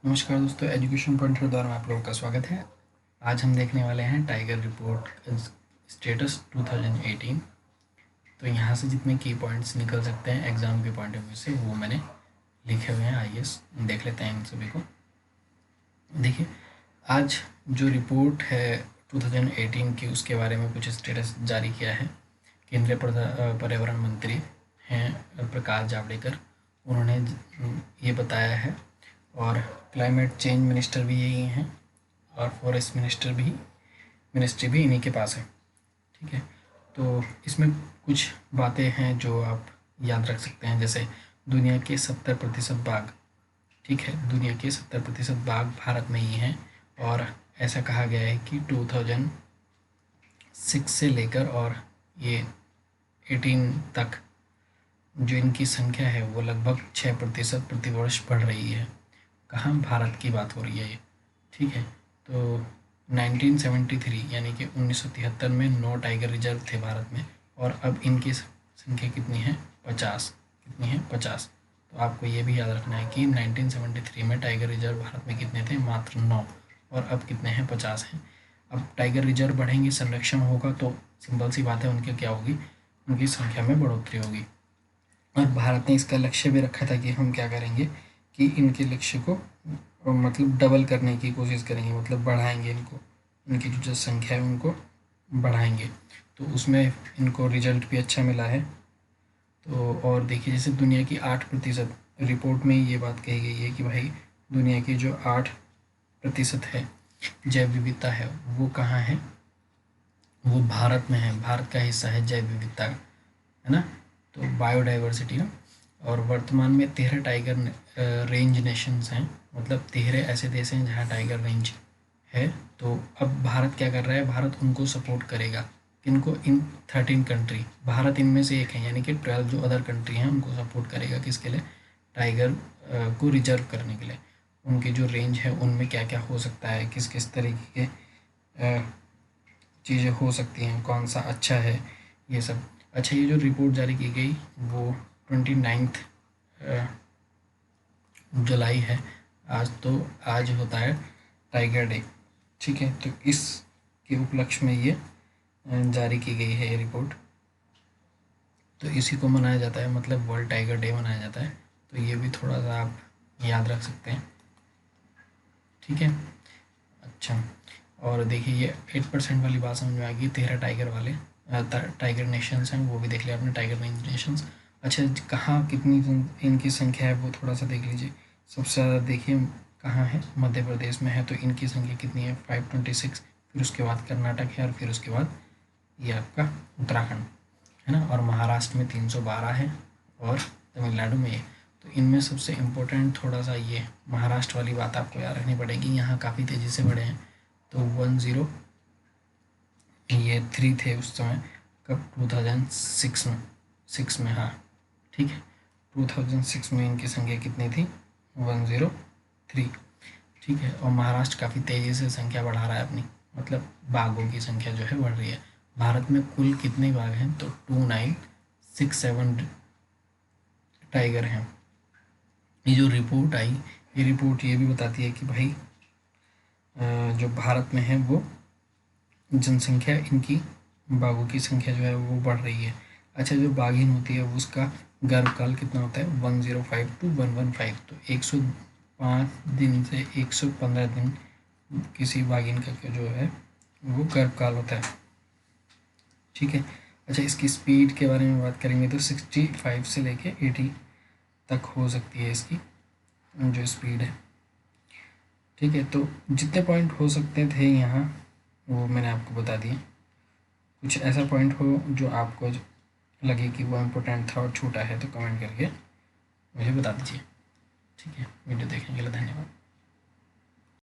नमस्कार दोस्तों, education pointer द्वारा आप लोगों का स्वागत है। आज हम देखने वाले हैं टाइगर रिपोर्ट स्टेटस 2018। तो यहाँ से जितने की पॉइंट्स निकल सकते हैं एग्ज़ाम के पॉइंट ऑफ व्यू से वो मैंने लिखे हुए हैं। आइए देख लेते हैं इन सभी को। देखिए, आज जो रिपोर्ट है 2018 की, उसके बारे में कुछ स्टेटस जारी किया है केंद्रीय पर्यावरण मंत्री हैं प्रकाश जावड़ेकर। उन्होंने ये बताया है, और क्लाइमेट चेंज मिनिस्टर भी यही हैं, और फॉरेस्ट मिनिस्ट्री भी इन्हीं के पास है। ठीक है, तो इसमें कुछ बातें हैं जो आप याद रख सकते हैं, जैसे दुनिया के 70% बाघ, ठीक है, दुनिया के 70% बाघ भारत में ही हैं। और ऐसा कहा गया है कि 2006 से लेकर और ये 18 तक जो इनकी संख्या है वो लगभग 6% प्रतिवर्ष बढ़ रही है। कहाँ? भारत की बात हो रही है ये। ठीक है, तो 1973 यानी कि 1973 में 9 टाइगर रिजर्व थे भारत में, और अब इनकी संख्या कितनी है? 50। कितनी है? 50। तो आपको ये भी याद रखना है कि 1973 में टाइगर रिजर्व भारत में कितने थे? मात्र 9, और अब कितने हैं? 50 हैं। अब टाइगर रिजर्व बढ़ेंगे, संरक्षण होगा, तो सिंपल सी बात है, उनकी क्या होगी? उनकी संख्या में बढ़ोतरी होगी। और भारत ने इसका लक्ष्य भी रखा था कि हम क्या करेंगे कि इनके लक्ष्य को मतलब डबल करने की कोशिश करेंगे, मतलब बढ़ाएंगे इनको, इनकी जो संख्या है उनको बढ़ाएंगे। तो उसमें इनको रिजल्ट भी अच्छा मिला है। तो और देखिए, जैसे दुनिया की 8% रिपोर्ट में ये बात कही गई है कि भाई दुनिया की जो 8% है जैव विविधता है वो कहाँ है? वो भारत में है। भारत का हिस्सा है जैव विविधता, है ना, तो बायोडाइवर्सिटी ना। और वर्तमान में 13 टाइगर रेंज नेशंस हैं, मतलब 13 ऐसे देश हैं जहाँ टाइगर रेंज है। तो अब भारत क्या कर रहा है? भारत उनको सपोर्ट करेगा। किनको? इन 13 कंट्री, भारत इनमें से एक है, यानी कि 12 जो अदर कंट्री हैं उनको सपोर्ट करेगा। किसके लिए? टाइगर को रिजर्व करने के लिए। उनकी जो रेंज है उनमें क्या क्या हो सकता है, किस किस तरीके के चीज़ें हो सकती हैं, कौन सा अच्छा है, ये सब। अच्छा, ये जो रिपोर्ट जारी की गई वो 29 जुलाई है आज। तो आज होता है टाइगर डे। ठीक है, तो इस के उपलक्ष्य में ये जारी की गई है ये रिपोर्ट। तो इसी को मनाया जाता है, मतलब वर्ल्ड टाइगर डे मनाया जाता है। तो ये भी थोड़ा सा आप याद रख सकते हैं। ठीक है, अच्छा, और देखिए ये 8% वाली बात समझ में आ गई। 13 टाइगर वाले टाइगर नेशंस हैं, वो भी देख लिया आपने, टाइगर नेशंस। अच्छा, कहाँ कितनी इनकी संख्या है वो थोड़ा सा देख लीजिए। सबसे ज़्यादा देखिए कहाँ है? मध्य प्रदेश में है। तो इनकी संख्या कितनी है? 526। फिर उसके बाद कर्नाटक है, और फिर उसके बाद ये आपका उत्तराखंड है ना, और महाराष्ट्र में 312 है, और तमिलनाडु में ये। तो इनमें सबसे इम्पोर्टेंट थोड़ा सा ये महाराष्ट्र वाली बात आपको याद रखनी पड़ेगी। यहाँ काफ़ी तेज़ी से बढ़े हैं। तो 103 थे उस समय, कब? 2006 में, हाँ, ठीक है, 2006 में इनकी संख्या कितनी थी? 103। ठीक है, और महाराष्ट्र काफ़ी तेज़ी से संख्या बढ़ा रहा है अपनी, मतलब बाघों की संख्या जो है बढ़ रही है। भारत में कुल कितने बाघ हैं? तो 2967 टाइगर हैं। ये जो रिपोर्ट आई, ये रिपोर्ट ये भी बताती है कि भाई जो भारत में है वो जनसंख्या, इनकी बाघों की संख्या जो है वो बढ़ रही है। अच्छा, जो बाघिन होती है उसका गर्भकाल कितना होता है? 105 to 115। तो 105 दिन से 115 दिन किसी बाघिन का जो है वो गर्भकाल होता है। ठीक है, अच्छा, इसकी स्पीड के बारे में बात करेंगे तो 65 से लेके 80 तक हो सकती है इसकी जो स्पीड है। ठीक है, तो जितने पॉइंट हो सकते थे यहाँ वो मैंने आपको बता दिए। कुछ ऐसा पॉइंट हो जो आपको लगे कि वो इम्पोर्टेंट था और छूटा है तो कमेंट करके मुझे बता दीजिए। ठीक है, वीडियो देखने के लिए धन्यवाद।